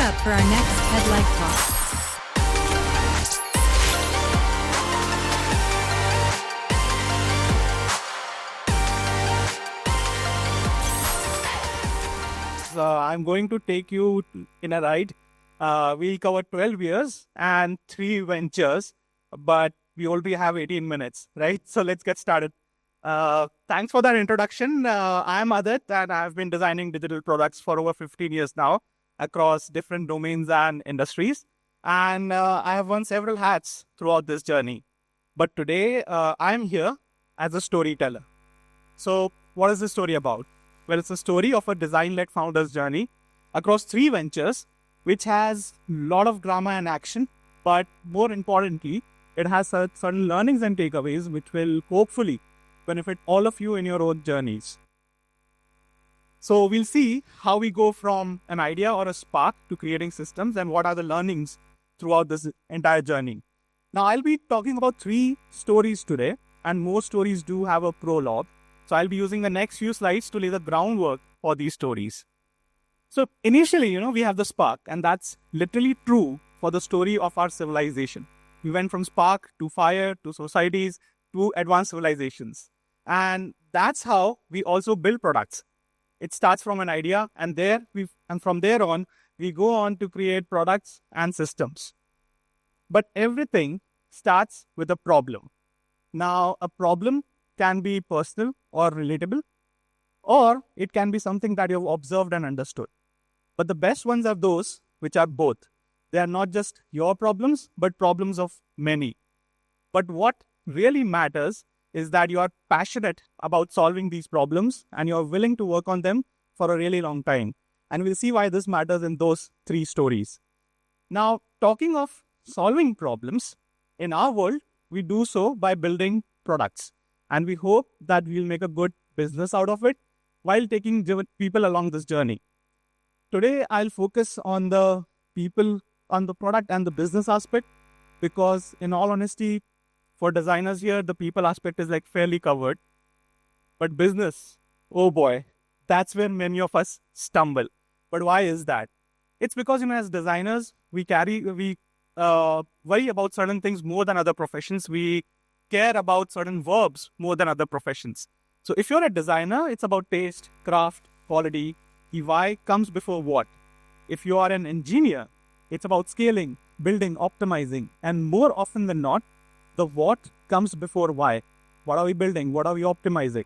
up for our next TED Live talk. I'm going to take you in a ride. We'll cover 12 years and 3 ventures, but we already have 18 minutes, right? So let's get started. Thanks for that introduction. I'm Adit, and I've been designing digital products for over 15 years now across different domains and industries. And I have worn several hats throughout this journey. But today, I'm here as a storyteller. So what is this story about? Well, it's a story of a design-led founder's journey across 3 ventures, which has a lot of drama and action, but more importantly, it has certain learnings and takeaways which will hopefully benefit all of you in your own journeys. So we'll see how we go from an idea or a spark to creating systems and what are the learnings throughout this entire journey. Now, I'll be talking about 3 stories today, and most stories do have a prologue. So I'll be using the next few slides to lay the groundwork for these stories. So initially, we have the spark, and that's literally true for the story of our civilization. We went from spark to fire to societies to advanced civilizations. And that's how we also build products. It starts from an idea, and from there on, we go on to create products and systems. But everything starts with a problem. Now, a problem can be personal or relatable, or it can be something that you've observed and understood. But the best ones are those which are both. They are not just your problems, but problems of many. But what really matters is that you are passionate about solving these problems and you're willing to work on them for a really long time. And we'll see why this matters in those 3 stories. Now, talking of solving problems, in our world, we do so by building products. And we hope that we'll make a good business out of it while taking people along this journey. Today, I'll focus on the people, on the product and the business aspect, because in all honesty, for designers here, the people aspect is like fairly covered. But business, oh boy, that's where many of us stumble. But why is that? It's because, as designers, we worry about certain things more than other professions. We care about certain verbs more than other professions. So if you're a designer, it's about taste, craft, quality. The why comes before what. If you are an engineer, it's about scaling, building, optimizing. And more often than not, the what comes before why. What are we building? What are we optimizing?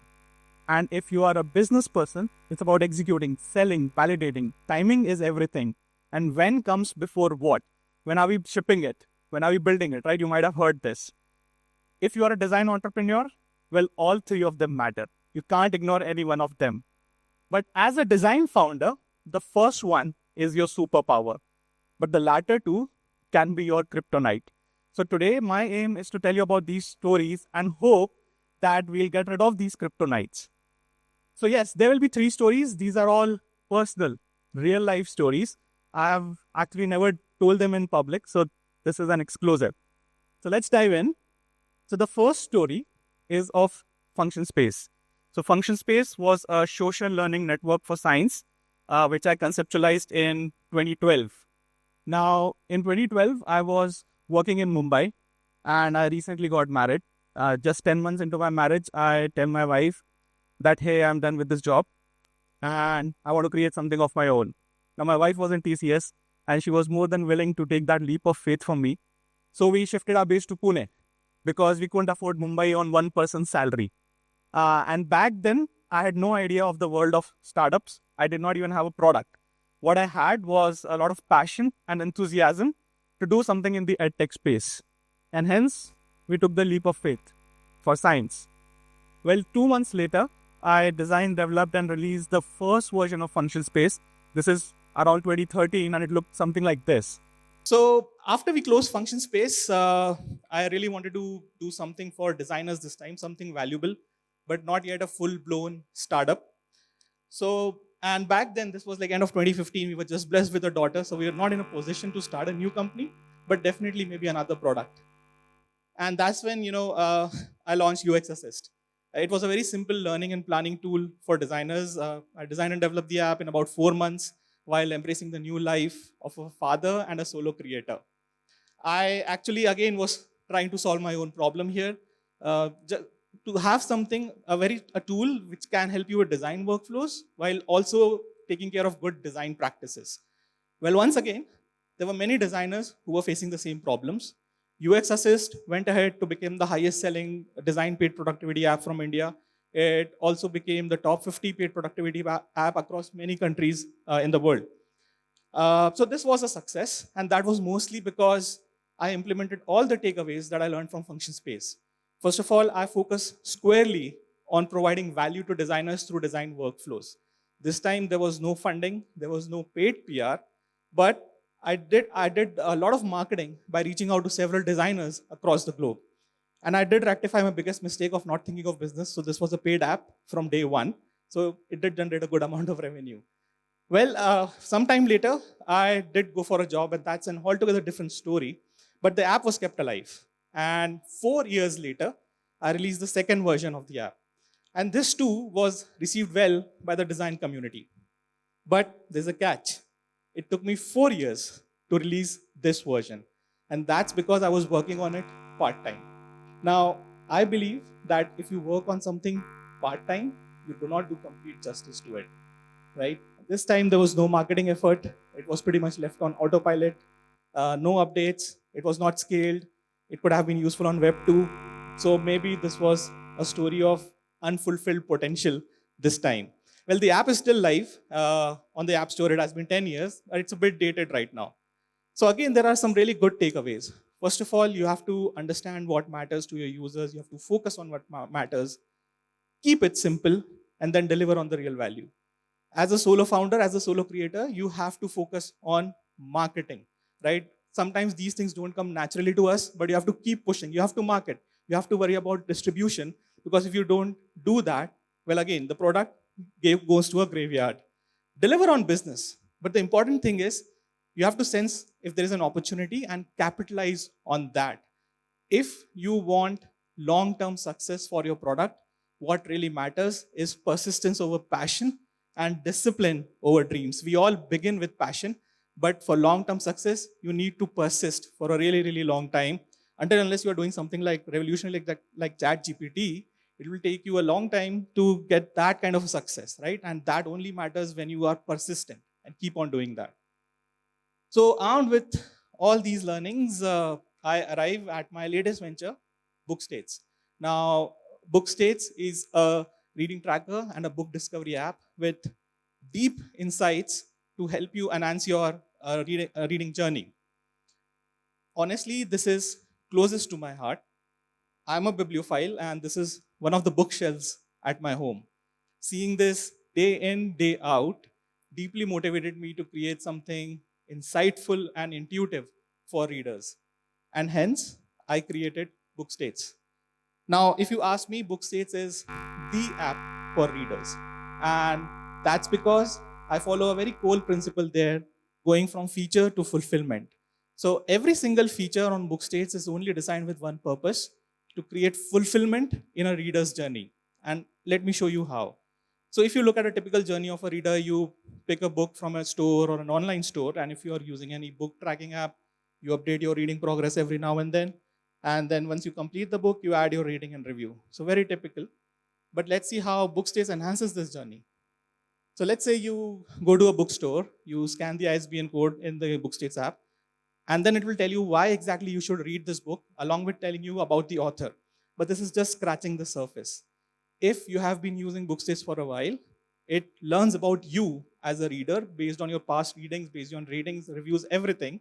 And if you are a business person, it's about executing, selling, validating. Timing is everything. And when comes before what? When are we shipping it? When are we building it, right? You might have heard this. If you are a design entrepreneur, well, all 3 of them matter. You can't ignore any one of them. But as a design founder, the first one is your superpower. But the latter 2 can be your kryptonite. So today, my aim is to tell you about these stories and hope that we'll get rid of these kryptonites. So yes, there will be 3 stories. These are all personal, real life stories. I have actually never told them in public, so this is an exclusive. So let's dive in. So the first story is of Function Space. So Function Space was a social learning network for science, which I conceptualized in 2012. Now, in 2012, I was working in Mumbai, and I recently got married. Just 10 months into my marriage, I tell my wife that, hey, I'm done with this job, and I want to create something of my own. Now, my wife was in TCS, and she was more than willing to take that leap of faith from me. So we shifted our base to Pune, because we couldn't afford Mumbai on one person's salary. And back then, I had no idea of the world of startups. I did not even have a product. What I had was a lot of passion and enthusiasm to do something in the edtech space. And hence, we took the leap of faith for science. Well, 2 months later, I designed, developed, and released the first version of Function Space. This is around 2013, and it looked something like this. So after we closed Function Space, I really wanted to do something for designers this time, something valuable, but not yet a full-blown startup. And back then, this was like end of 2015, we were just blessed with a daughter, so we were not in a position to start a new company, but definitely maybe another product. And that's when, I launched UX Assist. It was a very simple learning and planning tool for designers. I designed and developed the app in about 4 months. while embracing the new life of a father and a solo creator. I actually, again, was trying to solve my own problem here. To have something, a tool which can help you with design workflows while also taking care of good design practices. Well, once again, there were many designers who were facing the same problems. UX Assist went ahead to become the highest selling design paid productivity app from India. It also became the top 50 paid productivity app across many countries in the world. So this was a success, and that was mostly because I implemented all the takeaways that I learned from Function Space. First of all, I focused squarely on providing value to designers through design workflows. This time there was no funding, there was no paid PR, but I did a lot of marketing by reaching out to several designers across the globe. And I did rectify my biggest mistake of not thinking of business. So this was a paid app from day one. So it did generate a good amount of revenue. Well, sometime later, I did go for a job, and that's an altogether different story. But the app was kept alive. And 4 years later, I released the second version of the app. And this too was received well by the design community. But there's a catch. It took me 4 years to release this version. And that's because I was working on it part-time. Now, I believe that if you work on something part-time, you do not do complete justice to it, right? This time there was no marketing effort. It was pretty much left on autopilot, no updates. It was not scaled. It could have been useful on web too. So maybe this was a story of unfulfilled potential this time. Well, the app is still live on the App Store. It has been 10 years, but it's a bit dated right now. So again, there are some really good takeaways. First of all, you have to understand what matters to your users. You have to focus on what matters. Keep it simple, and then deliver on the real value. As a solo founder, as a solo creator, you have to focus on marketing, right? Sometimes these things don't come naturally to us, but you have to keep pushing. You have to market. You have to worry about distribution, because if you don't do that, well, again, the product goes to a graveyard. Deliver on business. But the important thing is, you have to sense if there is an opportunity and capitalize on that. If you want long-term success for your product, what really matters is persistence over passion and discipline over dreams. We all begin with passion, but for long-term success, you need to persist for a really, really long time. Unless you are doing something like revolutionary like that, like ChatGPT, it will take you a long time to get that kind of success, right? And that only matters when you are persistent and keep on doing that. So armed with all these learnings, I arrive at my latest venture, BookStates. Now, BookStates is a reading tracker and a book discovery app with deep insights to help you enhance your reading journey. Honestly, this is closest to my heart. I'm a bibliophile, and this is one of the bookshelves at my home. Seeing this day in, day out, deeply motivated me to create something insightful and intuitive for readers. And hence, I created BookStates. Now, if you ask me, BookStates is the app for readers. And that's because I follow a very core principle there, going from feature to fulfillment. So every single feature on BookStates is only designed with one purpose: to create fulfillment in a reader's journey. And let me show you how. So if you look at a typical journey of a reader, you pick a book from a store or an online store, and if you are using any book tracking app, you update your reading progress every now and then. And then once you complete the book, you add your rating and review. So very typical. But let's see how BookStates enhances this journey. So let's say you go to a bookstore, you scan the ISBN code in the BookStates app, and then it will tell you why exactly you should read this book, along with telling you about the author. But this is just scratching the surface. If you have been using BookStates for a while, it learns about you as a reader based on your past readings, based on ratings, reviews, everything.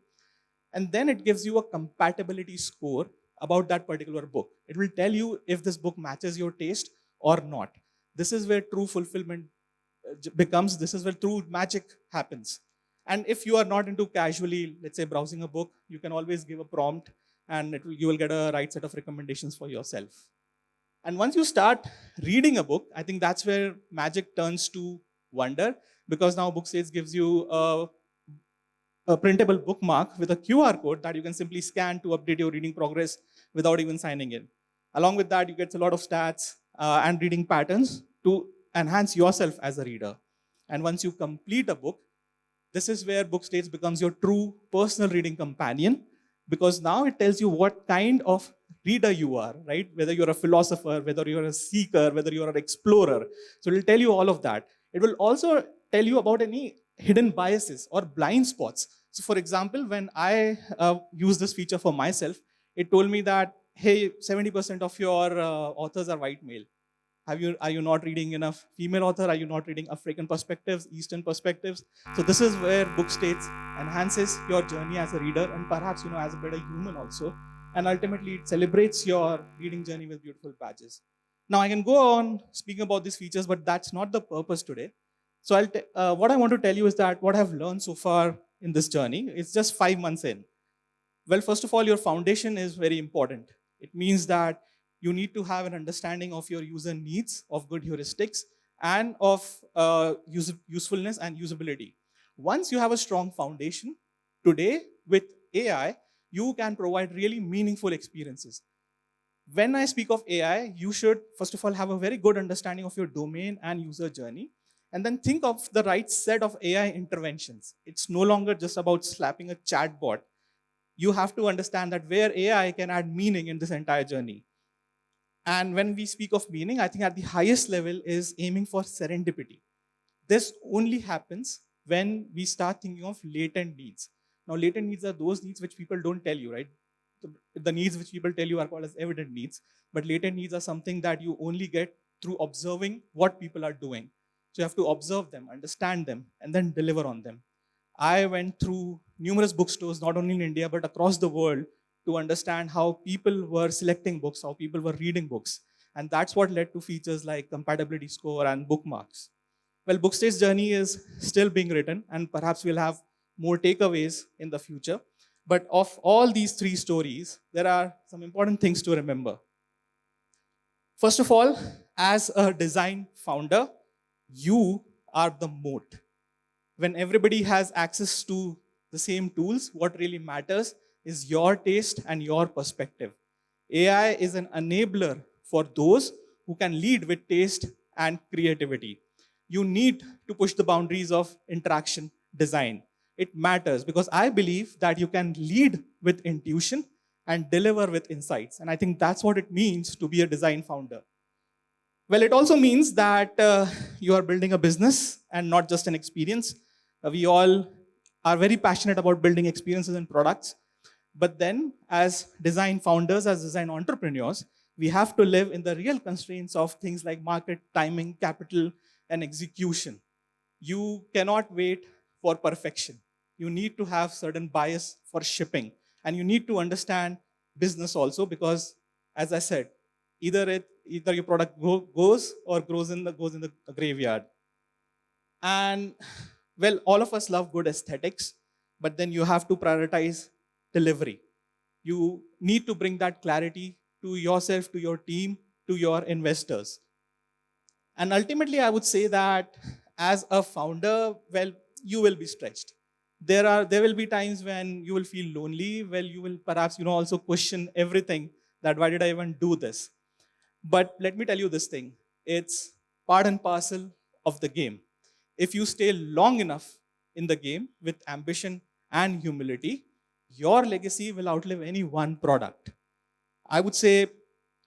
And then it gives you a compatibility score about that particular book. It will tell you if this book matches your taste or not. This is where true fulfillment becomes, this is where true magic happens. And if you are not into casually, let's say, browsing a book, you can always give a prompt, and you will get a right set of recommendations for yourself. And once you start reading a book, I think that's where magic turns to wonder, because now BookStates gives you a printable bookmark with a QR code that you can simply scan to update your reading progress without even signing in. Along with that, you get a lot of stats and reading patterns to enhance yourself as a reader. And once you complete a book, This is where BookStatus becomes your true personal reading companion, because now it tells you what kind of reader you are, right? Whether you're a philosopher, whether you're a seeker, whether you're an explorer. So it will tell you all of that. It will also tell you about any hidden biases or blind spots. So for example, when I use this feature for myself, it told me that, hey, 70% of your authors are white male. Are you not reading enough female author? Are you not reading African perspectives, Eastern perspectives? So this is where BookStatus enhances your journey as a reader and perhaps, as a better human also. And ultimately, it celebrates your reading journey with beautiful badges. Now, I can go on speaking about these features, but that's not the purpose today. So what I want to tell you is that what I've learned so far in this journey, it's just 5 months in. Well, first of all, your foundation is very important. It means that you need to have an understanding of your user needs, of good heuristics, and of usefulness and usability. Once you have a strong foundation, today with AI, you can provide really meaningful experiences. When I speak of AI, you should, first of all, have a very good understanding of your domain and user journey, and then think of the right set of AI interventions. It's no longer just about slapping a chatbot. You have to understand that where AI can add meaning in this entire journey. And when we speak of meaning, I think at the highest level is aiming for serendipity. This only happens when we start thinking of latent needs. Now, latent needs are those needs which people don't tell you, right? The needs which people tell you are called as evident needs, but latent needs are something that you only get through observing what people are doing. So you have to observe them, understand them, and then deliver on them. I went through numerous bookstores, not only in India, but across the world, to understand how people were selecting books, how people were reading books. And that's what led to features like compatibility score and bookmarks. Well, BookState's journey is still being written, and perhaps we'll have more takeaways in the future. But of all these 3 stories, there are some important things to remember. First of all, as a design founder, you are the moat. When everybody has access to the same tools, what really matters is your taste and your perspective. AI is an enabler for those who can lead with taste and creativity. You need to push the boundaries of interaction design. It matters because I believe that you can lead with intuition and deliver with insights. And I think that's what it means to be a design founder. Well, it also means that you are building a business and not just an experience. We all are very passionate about building experiences and products. But then, as design founders, as design entrepreneurs, we have to live in the real constraints of things like market, timing, capital, and execution. You cannot wait for perfection. You need to have certain bias for shipping. And you need to understand business also because, as I said, either your product goes or goes in the graveyard. And well, all of us love good aesthetics, but then you have to prioritize delivery. You need to bring that clarity to yourself, to your team, to your investors. And ultimately, I would say that as a founder, well, you will be stretched. There will be times when you will feel lonely. Well, you will perhaps also question everything, that why did I even do this? But let me tell you this thing. It's part and parcel of the game. If you stay long enough in the game with ambition and humility, your legacy will outlive any one product. I would say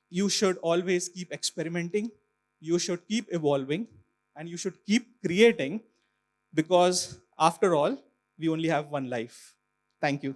you should always keep experimenting, you should keep evolving, and you should keep creating because after all, we only have one life. Thank you.